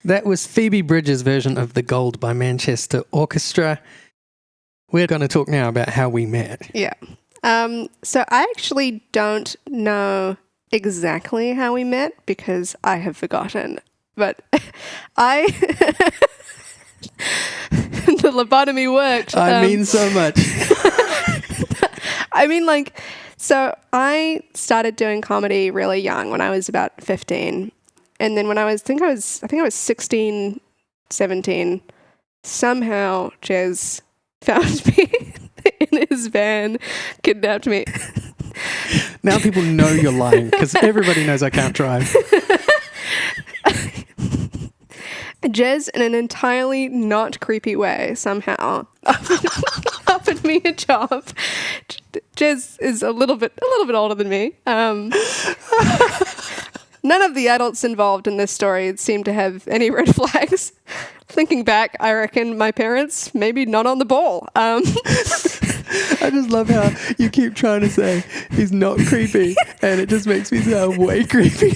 That was Phoebe Bridges' version of The Gold by Manchester Orchestra. We're going to talk now about how we met. Yeah. So I actually don't know exactly how we met because I have forgotten. But the lobotomy worked. I mean so much. I mean, like, so I started doing comedy really young when I was about 15. And then when I think I was 16, 17, somehow Jez found me in his van, kidnapped me. Now people know you're lying because everybody knows I can't drive. Jez, in an entirely not creepy way, somehow offered me a job. Jez is a little bit older than me. None of the adults involved in this story seem to have any red flags. Thinking back, I reckon my parents maybe not on the ball. I just love how you keep trying to say he's not creepy, and it just makes me sound way creepy.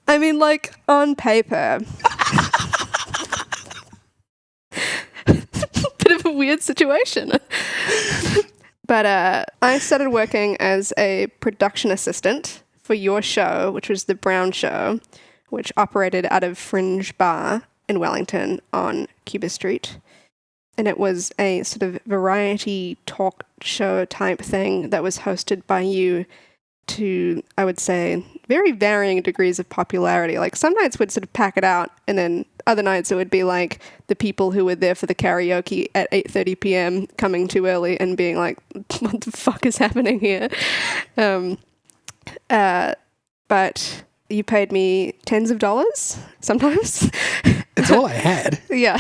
I mean, like, on paper. Bit of a weird situation. But I started working as a production assistant for your show, which was The Brown Show, which operated out of Fringe Bar in Wellington on Cuba Street. And it was a sort of variety talk show type thing that was hosted by you to, I would say, very varying degrees of popularity. Like, some nights would sort of pack it out, and then other nights it would be like the people who were there for the karaoke at 8:30 p.m. coming too early and being like, what the fuck is happening here? But you paid me tens of dollars sometimes. It's all I had. Yeah.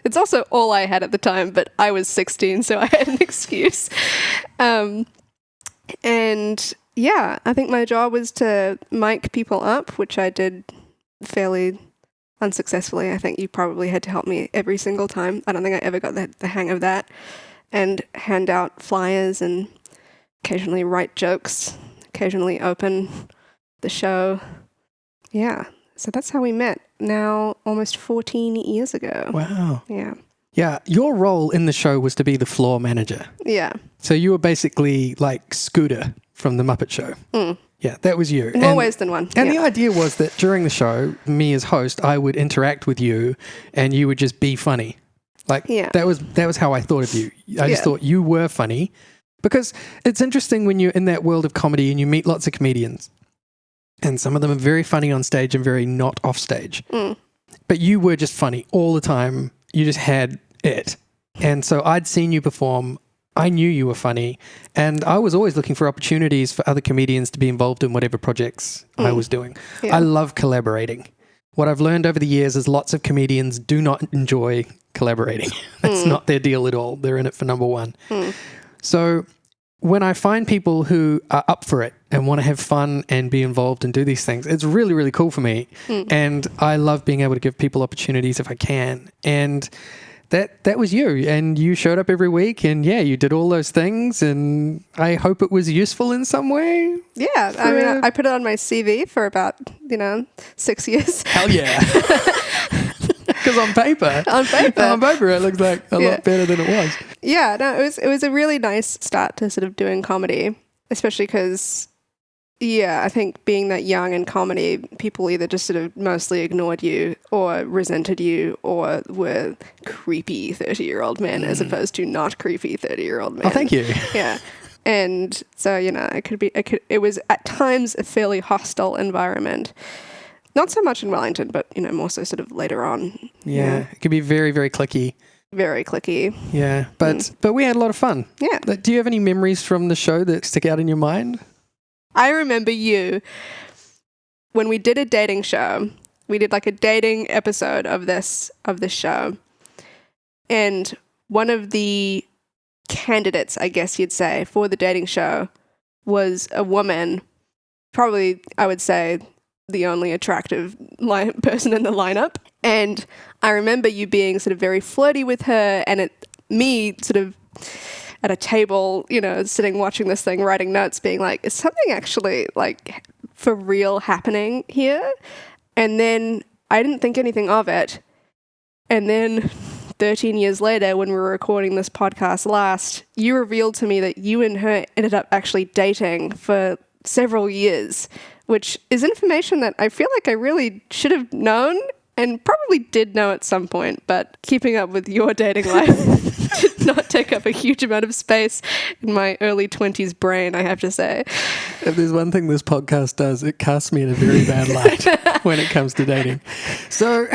It's also all I had at the time, but I was 16, so I had an excuse. And yeah, I think my job was to mic people up, which I did fairly unsuccessfully. I think you probably had to help me every single time. I don't think I ever got the hang of that. And hand out flyers and occasionally write jokes, occasionally open the show. Yeah, so that's how we met. Now, almost 14 years ago. Wow. Yeah. Yeah, your role in the show was to be the floor manager. Yeah. So you were basically like Scooter from The Muppet Show. Mm. Yeah, that was you. In more ways than one. And the idea was that during the show, me as host, I would interact with you and you would just be funny. Like, that was how I thought of you. I just thought you were funny. Because it's interesting when you're in that world of comedy and you meet lots of comedians. And some of them are very funny on stage and very not off stage. Mm. But you were just funny all the time. You just had it. And so I'd seen you perform. I knew you were funny. And I was always looking for opportunities for other comedians to be involved in whatever projects I was doing. Yeah. I love collaborating. What I've learned over the years is lots of comedians do not enjoy collaborating. That's not their deal at all. They're in it for number one. So when I find people who are up for it and want to have fun and be involved and do these things, it's really, really cool for me. And I love being able to give people opportunities if I can. And that was you. And you showed up every week and you did all those things. And I hope it was useful in some way. Yeah. I mean, I put it on my CV for about, 6 years. Hell yeah. Because on paper it looks like a lot better than it was. Yeah, no, it was a really nice start to sort of doing comedy, especially because, I think being that young in comedy, people either just sort of mostly ignored you or resented you or were creepy 30-year-old men as opposed to not creepy 30-year-old men. Oh, thank you. Yeah. And so, it was at times a fairly hostile environment. Not so much in Wellington, but, more so sort of later on. Yeah. It could be very, very cliquey. Very cliquey. Yeah. But we had a lot of fun. Yeah. Do you have any memories from the show that stick out in your mind? I remember you, when we did a dating show, we did like a dating episode of this show. And one of the candidates, I guess you'd say, for the dating show was a woman, probably, I would say, the only attractive person in the lineup. And I remember you being sort of very flirty with her and me sort of at a table, sitting watching this thing, writing notes, being like, is something actually like for real happening here? And then I didn't think anything of it. And then 13 years later, when we were recording this podcast last, you revealed to me that you and her ended up actually dating for several years, which is information that I feel like I really should have known and probably did know at some point, but keeping up with your dating life did not take up a huge amount of space in my early 20s brain, I have to say. If there's one thing this podcast does, it casts me in a very bad light when it comes to dating. So...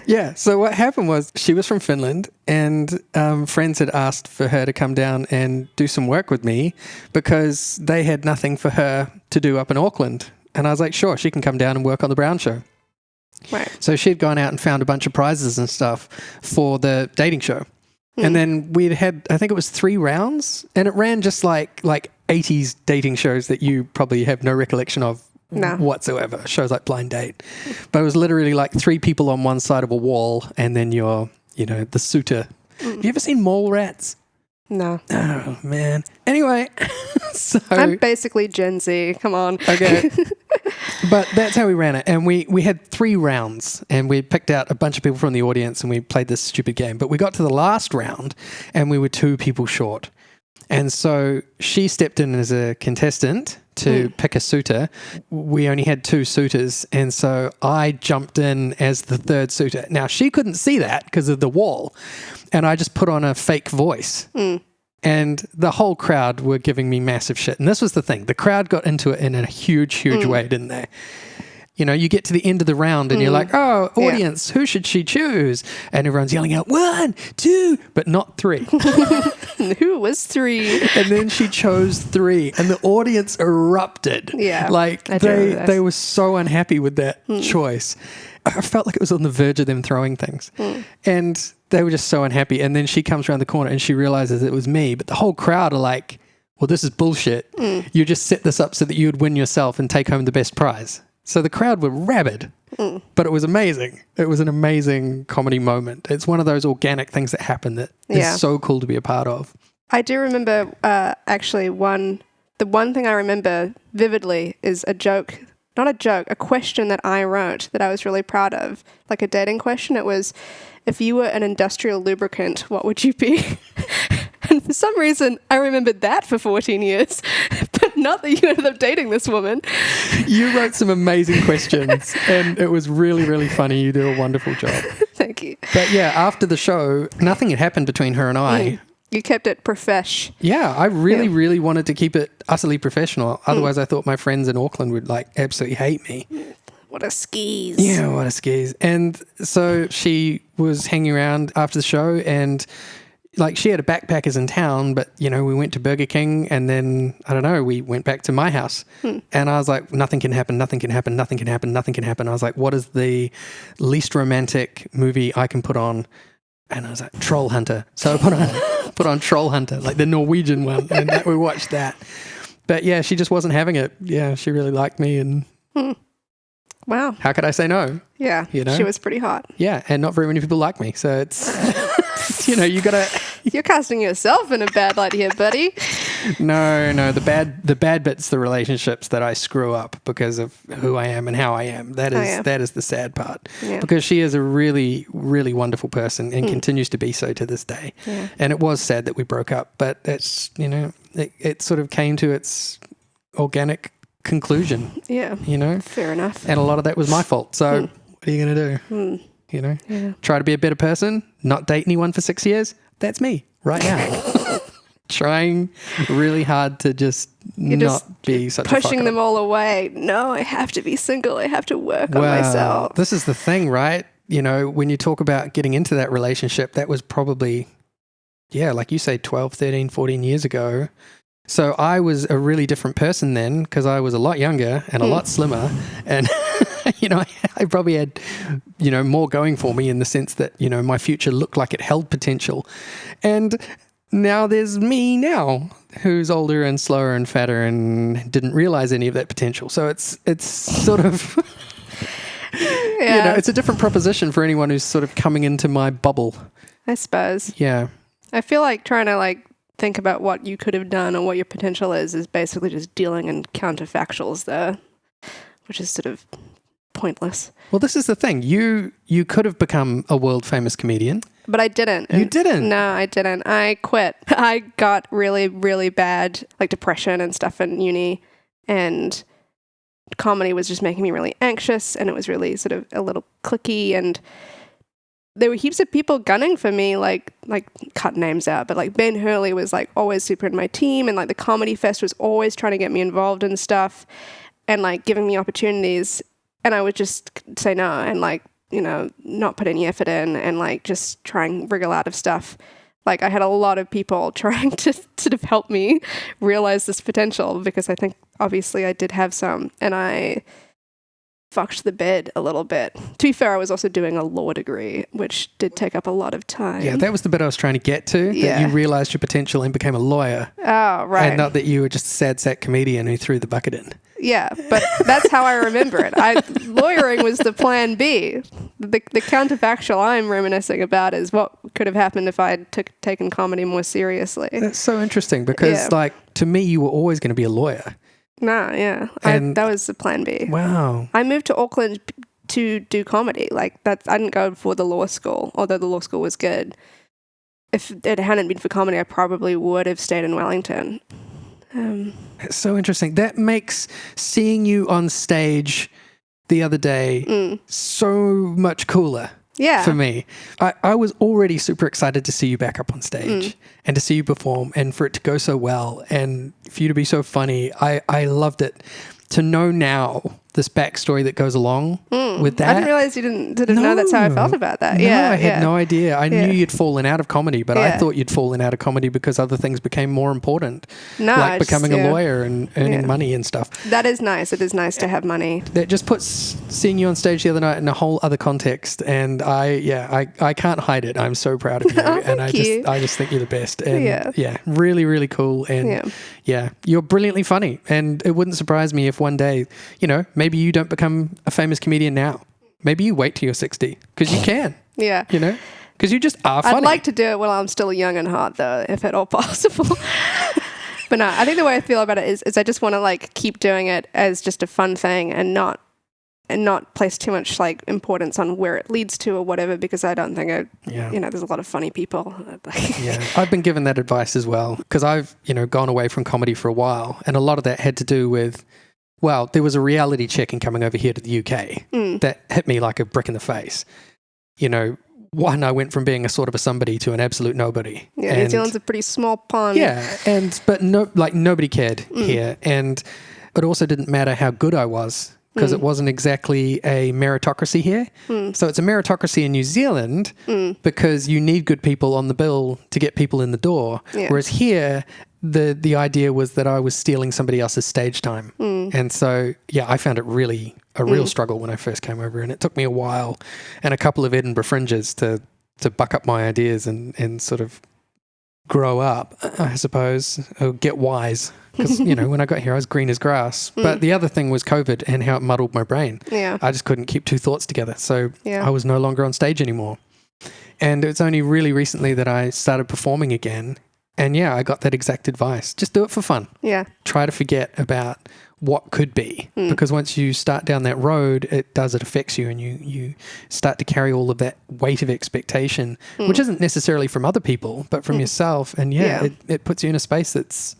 Yeah, so what happened was she was from Finland and friends had asked for her to come down and do some work with me because they had nothing for her to do up in Auckland. And I was like, sure, she can come down and work on the Brown Show. Right. So she'd gone out and found a bunch of prizes and stuff for the dating show. And then we'd had, I think it was 3 rounds, and it ran just like 80s dating shows that you probably have no recollection of. No. Whatsoever. Shows like Blind Date. But it was literally like 3 people on one side of a wall and then you're, the suitor. Have you ever seen Mole Rats? No. Oh, man. Anyway, so... I'm basically Gen Z. Come on. Okay. But that's how we ran it. And we had 3 rounds and we picked out a bunch of people from the audience and we played this stupid game. But we got to the last round and we were 2 people short. And so she stepped in as a contestant to pick a suitor. We only had 2 suitors, and so I jumped in as the 3rd suitor. Now, she couldn't see that because of the wall, and I just put on a fake voice. And the whole crowd were giving me massive shit. And this was the thing. The crowd got into it in a huge way, didn't they? You get to the end of the round and you're like, oh, audience, who should she choose? And everyone's yelling out, 1, 2, but not 3. Who was 3? And then she chose 3 and the audience erupted. Yeah. Like they were so unhappy with that choice. I felt like it was on the verge of them throwing things. And they were just so unhappy. And then she comes around the corner and she realizes it was me. But the whole crowd are like, well, this is bullshit. You just set this up so that you would win yourself and take home the best prize. So the crowd were rabid, but it was amazing. It was an amazing comedy moment. It's one of those organic things that happen that is so cool to be a part of. I do remember actually the one thing I remember vividly is a joke, not a joke, a question that I wrote that I was really proud of, like a dating question. It was, if you were an industrial lubricant, what would you be? And for some reason, I remembered that for 14 years, but not that you ended up dating this woman. You wrote some amazing questions, and it was really, really funny. You did a wonderful job. Thank you. But yeah, after the show, nothing had happened between her and I. You kept it profesh. Yeah, I really wanted to keep it utterly professional. Otherwise, I thought my friends in Auckland would absolutely hate me. What a skis. Yeah, what a skis. And so she was hanging around after the show and she had a backpackers in town, but, we went to Burger King and then, I don't know, we went back to my house. And I was like, nothing can happen. I was like, what is the least romantic movie I can put on? And I was like, Troll Hunter. So I put on Troll Hunter, like the Norwegian one, and we watched that. But yeah, she just wasn't having it. Yeah, she really liked me and... Wow. How could I say no? Yeah, she was pretty hot. Yeah, and not very many people like me. So it's, you got to... You're casting yourself in a bad light here, buddy. No, the bad bit's the relationships that I screw up because of who I am and how I am. That is the sad part. Yeah. Because she is a really, really wonderful person and continues to be so to this day. Yeah. And it was sad that we broke up, but it's, it sort of came to its organic conclusion. Yeah. Fair enough. And a lot of that was my fault. So what are you going to do? Yeah. Try to be a better person, not date anyone for 6 years. That's me right now. Trying really hard to just be such a fuck pushing them all away. No, I have to be single. I have to work on myself. This is the thing, right? When you talk about getting into that relationship, that was probably, like you say, 12, 13, 14 years ago. So I was a really different person then because I was a lot younger and a lot slimmer. And, I probably had, more going for me in the sense that, my future looked like it held potential. And now there's me now who's older and slower and fatter and didn't realize any of that potential. So it's sort of, it's a different proposition for anyone who's sort of coming into my bubble. I suppose. Yeah. I feel like trying to think about what you could have done or what your potential is basically just dealing in counterfactuals there, which is sort of pointless. Well, this is the thing. You could have become a world famous comedian. But I didn't. You didn't? No, I didn't. I quit. I got really, really bad, like depression and stuff in uni, and comedy was just making me really anxious, and it was really sort of a little cliquey, and there were heaps of people gunning for me, like cut names out, but like Ben Hurley was like always super in my team, and like the Comedy Fest was always trying to get me involved in stuff and like giving me opportunities, and I would just say no and like, you know, not put any effort in and like just try and wriggle out of stuff. Like I had a lot of people trying to sort of help me realize this potential, because I think obviously I did have some, and I fucked the bed a little bit. To be fair, I was also doing a law degree, which did take up a lot of time. Yeah, that was the bit I was trying to get to, that you realised your potential and became a lawyer. Oh, right. And not that you were just a sad sack comedian who threw the bucket in. Yeah, but that's how I remember it. Lawyering was the plan B. The counterfactual I'm reminiscing about is what could have happened if I had taken comedy more seriously. That's so interesting, because like to me, you were always going to be a lawyer. Nah, yeah. That was the plan B. Wow. I moved to Auckland to do comedy. Like that, I didn't go for the law school, although the law school was good. If it hadn't been for comedy, I probably would have stayed in Wellington. It's so interesting. That makes seeing you on stage the other day so much cooler. Yeah. For me. I was already super excited to see you back up on stage and to see you perform, and for it to go so well and for you to be so funny. I loved it. To know now this backstory that goes along with that. I didn't realize you didn't know that's how I felt about that. No, I had no idea. I knew you'd fallen out of comedy, but I Yeah. thought you'd fallen out of comedy because other things became more important. No, like becoming a lawyer and earning Yeah. money and stuff. That is nice. It is nice to have money. That just puts seeing you on stage the other night in a whole other context, and I can't hide it. I'm so proud of you, Oh, and I thank you. just think you're the best. And Yeah. really, really cool, and you're brilliantly funny. And it wouldn't surprise me if one day, you know, maybe you don't become a famous comedian now. Maybe you wait till you're 60, because you can. Yeah. You know, because you just are funny. I'd like to do it while I'm still young and hot, though, if at all possible. But no, I think the way I feel about it is I just want to like keep doing it as just a fun thing and not place too much like importance on where it leads to or whatever, because I don't think you know, there's a lot of funny people. Yeah, I've been given that advice as well, because I've, you know, gone away from comedy for a while, and a lot of that had to do with, well, there was a reality check in coming over here to the UK that hit me like a brick in the face. You know, one, I went from being a sort of a somebody to an absolute nobody. Yeah, New Zealand's a pretty small pond. Yeah, but nobody cared here, and it also didn't matter how good I was, because it wasn't exactly a meritocracy here. So it's a meritocracy in New Zealand because you need good people on the bill to get people in the door. Yeah. Whereas here, the idea was that I was stealing somebody else's stage time. And so, I found it really a real struggle when I first came over, and it took me a while and a couple of Edinburgh fringes to buck up my ideas and sort of grow up, I suppose, or get wise. Because, you know, when I got here, I was green as grass. But the other thing was COVID and how it muddled my brain. Yeah. I just couldn't keep two thoughts together. So I was no longer on stage anymore. And it's only really recently that I started performing again. And I got that exact advice. Just do it for fun. Yeah. Try to forget about what could be. Because once you start down that road, it affects you, and you start to carry all of that weight of expectation, which isn't necessarily from other people, but from yourself. And it puts you in a space that's,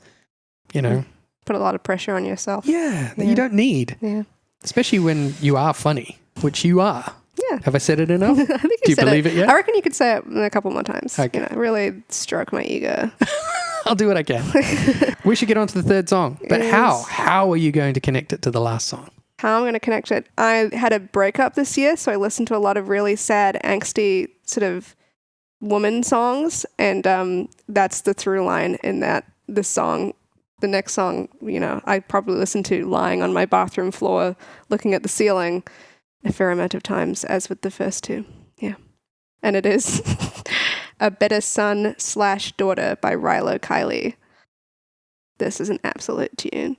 you know, put a lot of pressure on yourself. that you don't need. Yeah. Especially when you are funny, which you are. Yeah. Have I said it enough? I think Do you believe it yet? I reckon you could say it a couple more times. Okay. You know, really stroke my ego. I'll do what I can. We should get on to the third song. But Yes. how are you going to connect it to the last song? How I'm going to connect it. I had a breakup this year, so I listened to a lot of really sad, angsty sort of woman songs, and that's the through line in this song. The next song, you know, I probably listened to lying on my bathroom floor, looking at the ceiling a fair amount of times, as with the first two. Yeah. And it is A Better Son / Daughter by Rilo Kiley. This is an absolute tune.